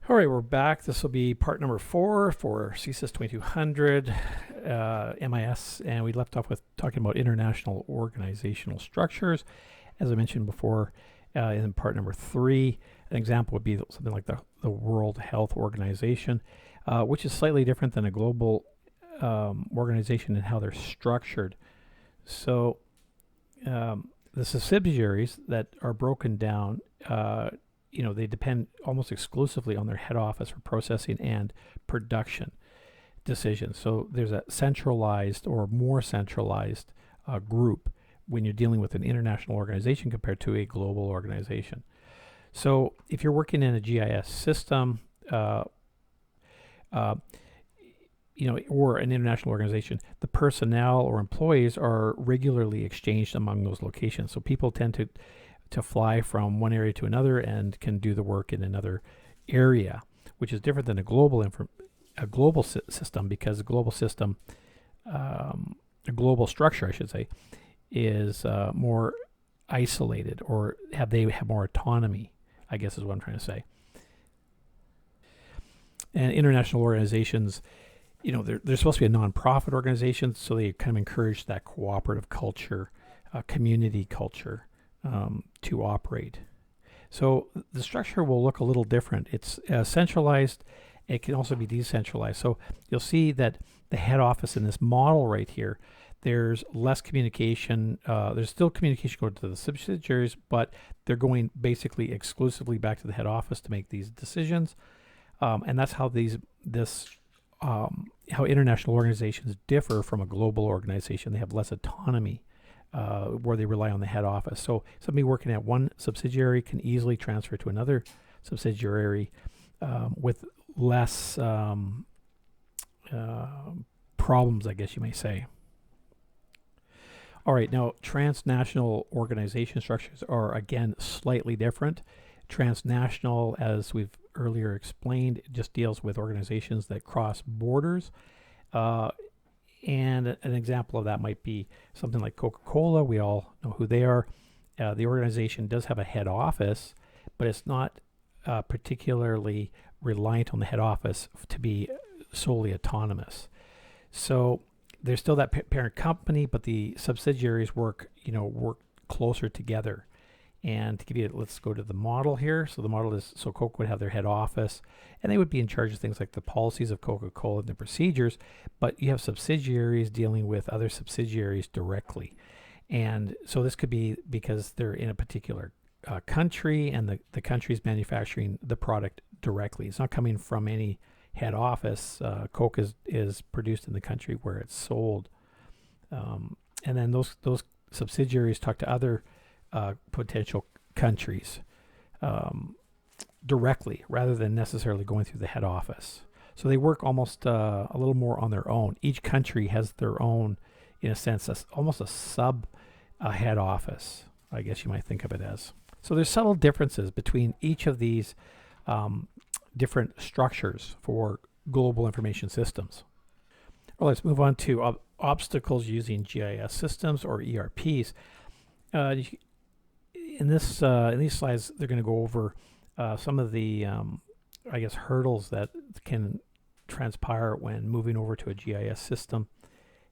All right, we're back. This will be part number 4 for CSIS 2200 MIS, and we left off with talking about international organizational structures. As I mentioned before, in part number 3, an example would be something like the World Health Organization, which is slightly different than a global organization in how they're structured. So the subsidiaries that are broken down, they depend almost exclusively on their head office for processing and production decisions. So there's a centralized or more centralized group when you're dealing with an international organization compared to a global organization. So if you're working in a GIS system, or an international organization, the personnel or employees are regularly exchanged among those locations. So people tend to fly from one area to another and can do the work in another area, which is different than a global system, because a global system, a global structure, I should say, is more isolated, or they have more autonomy, I guess is what I'm trying to say. And international organizations, they're supposed to be a nonprofit organization, so they kind of encourage that cooperative culture, community culture, to operate. So the structure will look a little different. It's centralized. It can also be decentralized. So you'll see that the head office in this model right here, there's less communication. There's still communication going to the subsidiaries, but they're going basically exclusively back to the head office to make these decisions. And that's how how international organizations differ from a global organization. They have less autonomy, where they rely on the head office. So somebody working at one subsidiary can easily transfer to another subsidiary with less problems, I guess you may say. All right, now transnational organization structures are again slightly different. Transnational, as we've earlier explained, just deals with organizations that cross borders. And an example of that might be something like Coca-Cola. We all know who they are. The organization does have a head office, but it's not particularly reliant on the head office to be solely autonomous. So there's still that parent company, but the subsidiaries work closer together. And to give you, let's go to the model here. So the model is, so Coke would have their head office, and they would be in charge of things like the policies of Coca-Cola and the procedures, but you have subsidiaries dealing with other subsidiaries directly. And so this could be because they're in a particular country, and the country's manufacturing the product directly. It's not coming from any head office. Coke is produced in the country where it's sold. And then those subsidiaries talk to other potential countries directly, rather than necessarily going through the head office. So they work almost a little more on their own. Each country has their own, in a sense, almost a sub head office, I guess you might think of it as. So there's subtle differences between each of these different structures for global information systems. Well, let's move on to obstacles using GIS systems or ERPs. In these slides, they're going to go over some of the, hurdles that can transpire when moving over to a GIS system.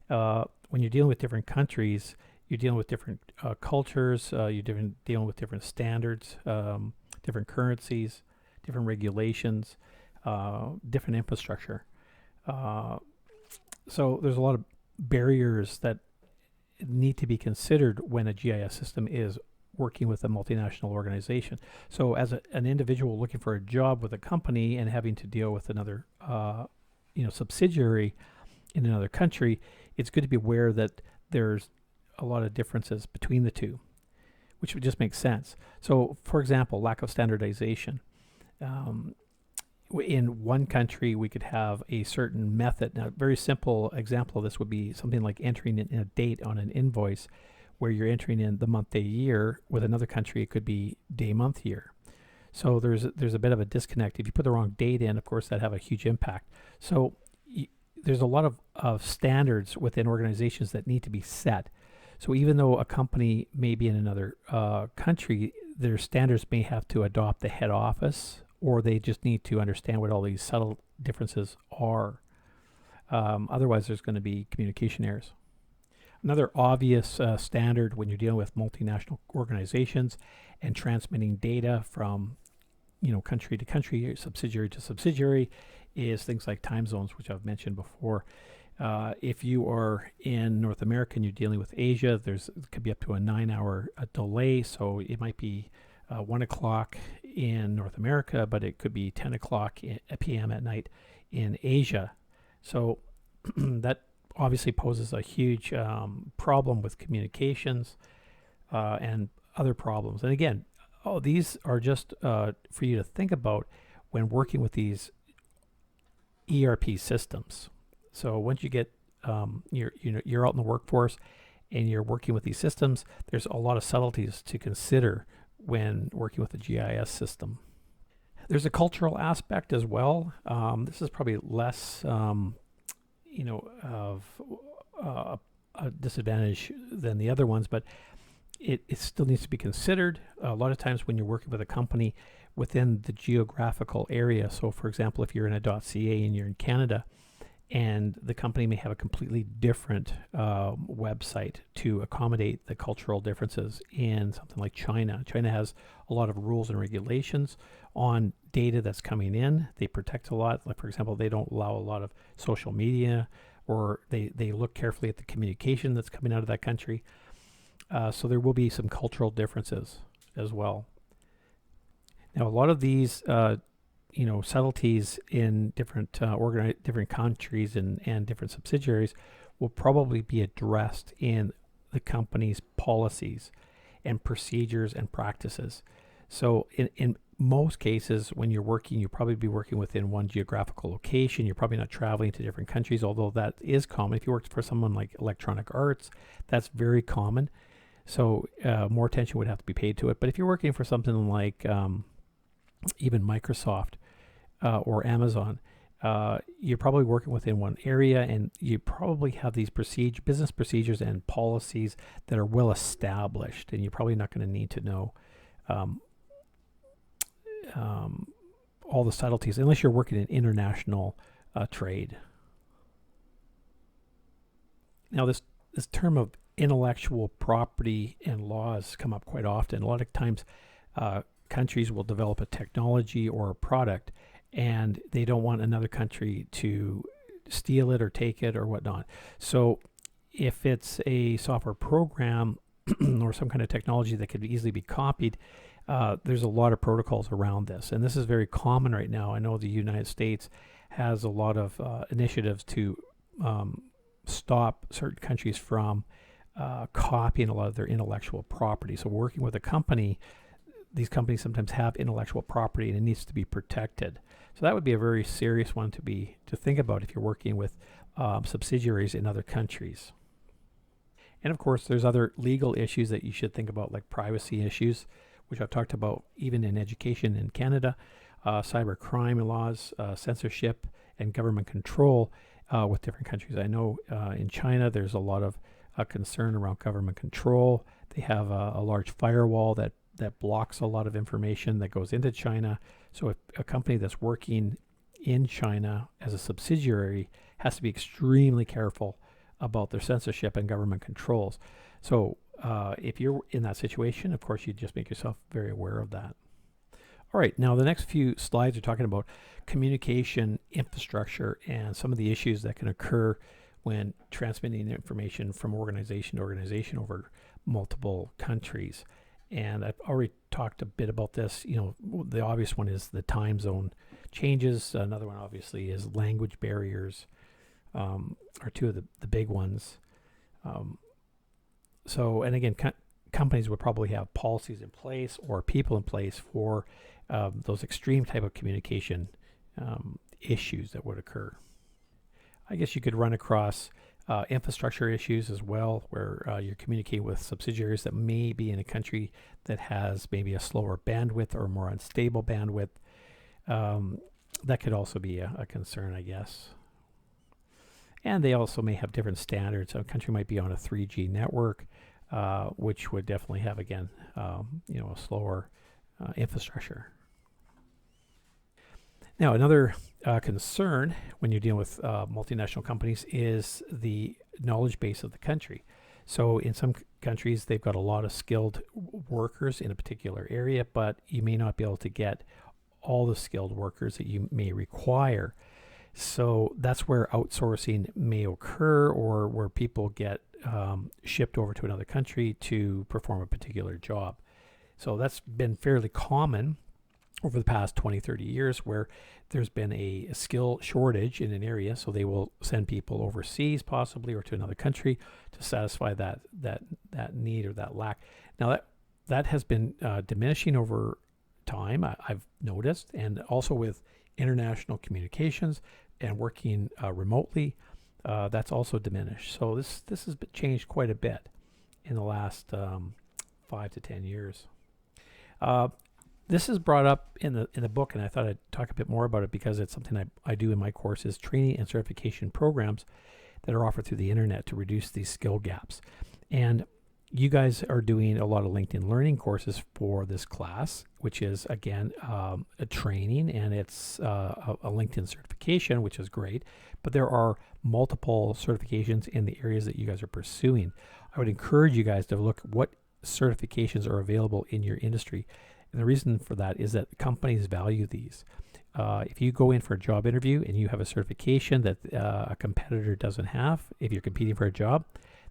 When you're dealing with different countries, you're dealing with different cultures, you're dealing with different standards, different currencies, different regulations, different infrastructure. So there's a lot of barriers that need to be considered when a GIS system is working with a multinational organization. So as an individual looking for a job with a company and having to deal with another subsidiary in another country, it's good to be aware that there's a lot of differences between the two, which would just make sense. So for example, lack of standardization. In one country, we could have a certain method. Now, a very simple example of this would be something like entering in a date on an invoice, where you're entering in the month, day, year. With another country, it could be day, month, year. So there's a bit of a disconnect. If you put the wrong date in, of course, that have a huge impact. So there's a lot of standards within organizations that need to be set. So even though a company may be in another country, their standards may have to adopt the head office or they just need to understand what all these subtle differences are. Otherwise, there's going to be communication errors. Another obvious standard when you're dealing with multinational organizations and transmitting data from country to country, subsidiary to subsidiary, is things like time zones, which I've mentioned before. If you are in North America and you're dealing with Asia, it could be up to a 9-hour delay. So it might be 1 o'clock in North America, but it could be 10 o'clock p.m. at night in Asia. So that obviously poses a huge problem with communications and other problems. And again, these are just for you to think about when working with these ERP systems. So once you get you're out in the workforce and you're working with these systems, there's a lot of subtleties to consider when working with a GIS system. There's a cultural aspect as well. This is probably less of a disadvantage than the other ones, but it still needs to be considered. A lot of times when you're working with a company within the geographical area, so for example, if you're in a .ca and you're in Canada, and the company may have a completely different website to accommodate the cultural differences in something like China. China has a lot of rules and regulations on data that's coming in. They protect a lot. Like, for example, they don't allow a lot of social media, or they look carefully at the communication that's coming out of that country. So there will be some cultural differences as well. Now, a lot of these subtleties in different different countries and different subsidiaries will probably be addressed in the company's policies and procedures and practices. So in most cases, when you're working, you'll probably be working within one geographical location. You're probably not traveling to different countries, although that is common. If you work for someone like Electronic Arts, that's very common. So more attention would have to be paid to it. But if you're working for something like even Microsoft or Amazon, you're probably working within one area, and you probably have these business procedures and policies that are well established, and you're probably not going to need to know all the subtleties unless you're working in international trade. Now, this term of intellectual property and laws come up quite often. A lot of times countries will develop a technology or a product, and they don't want another country to steal it or take it or whatnot. So if it's a software program or some kind of technology that could easily be copied, there's a lot of protocols around this. And this is very common right now. I know the United States has a lot of initiatives to stop certain countries from copying a lot of their intellectual property. So working with a company, these companies sometimes have intellectual property and it needs to be protected. So that would be a very serious one to think about if you're working with subsidiaries in other countries. And of course, there's other legal issues that you should think about, like privacy issues, which I've talked about even in education in Canada, cyber crime laws, censorship, and government control with different countries. I know in China there's a lot of concern around government control. They have a large firewall that blocks a lot of information that goes into China. So if a company that's working in China as a subsidiary has to be extremely careful about their censorship and government controls. So if you're in that situation, of course, you just make yourself very aware of that. All right, now the next few slides are talking about communication infrastructure and some of the issues that can occur when transmitting information from organization to organization over multiple countries. And I've already talked a bit about this. The obvious one is the time zone changes. Another one, obviously, is language barriers, are two of the big ones. So, and again, companies would probably have policies in place or people in place for those extreme type of communication issues that would occur. I guess you could run across infrastructure issues as well, where you're communicating with subsidiaries that may be in a country that has maybe a slower bandwidth or more unstable bandwidth. That could also be a concern, I guess. And they also may have different standards. A country might be on a 3G network, which would definitely have, again, a slower infrastructure. Now, another concern when you're dealing with multinational companies is the knowledge base of the country. So in some countries, they've got a lot of skilled workers in a particular area, but you may not be able to get all the skilled workers that you may require. So that's where outsourcing may occur, or where people get shipped over to another country to perform a particular job. So that's been fairly common over the past 20, 30 years, where there's been a skill shortage in an area. So they will send people overseas possibly, or to another country to satisfy that need or that lack. Now that has been diminishing over time, I've noticed, and also with international communications and working remotely, that's also diminished. So this has been changed quite a bit in the last 5 to 10 years. This is brought up in the book, and I thought I'd talk a bit more about it because it's something I do in my courses, training and certification programs that are offered through the internet to reduce these skill gaps. And you guys are doing a lot of LinkedIn Learning courses for this class, which is, again, a training, and it's a LinkedIn certification, which is great. But there are multiple certifications in the areas that you guys are pursuing. I would encourage you guys to look at what certifications are available in your industry. And the reason for that is that companies value these. If you go in for a job interview and you have a certification that a competitor doesn't have, if you're competing for a job,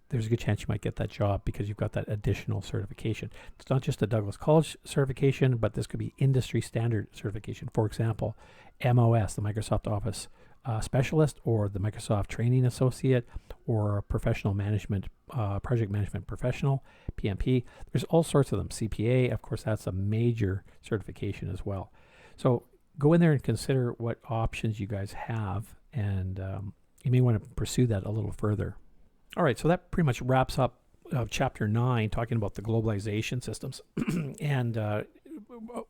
there's a good chance you might get that job because you've got that additional certification. It's not just a Douglas College certification, but this could be industry standard certification. For example, MOS, the Microsoft Office Specialist, or the Microsoft Training Associate, or Professional Management, Project Management Professional, PMP. There's all sorts of them. CPA, of course, that's a major certification as well. So go in there and consider what options you guys have, and you may want to pursue that a little further. All right, so that pretty much wraps up Chapter 9, talking about the globalization systems and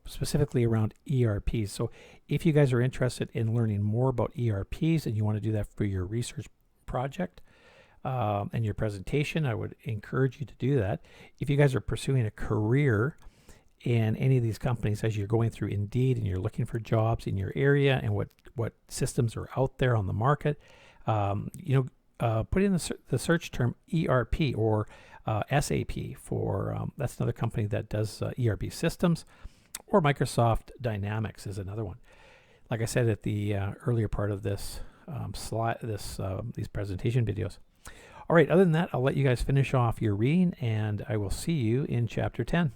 specifically around ERPs. So if you guys are interested in learning more about ERPs and you want to do that for your research project and your presentation, I would encourage you to do that. If you guys are pursuing a career in any of these companies as you're going through Indeed and you're looking for jobs in your area and what systems are out there on the market, put in the search term ERP or SAP for, that's another company that does ERP systems, or Microsoft Dynamics is another one. Like I said at the earlier part of this these presentation videos. All right, other than that, I'll let you guys finish off your reading, and I will see you in Chapter 10.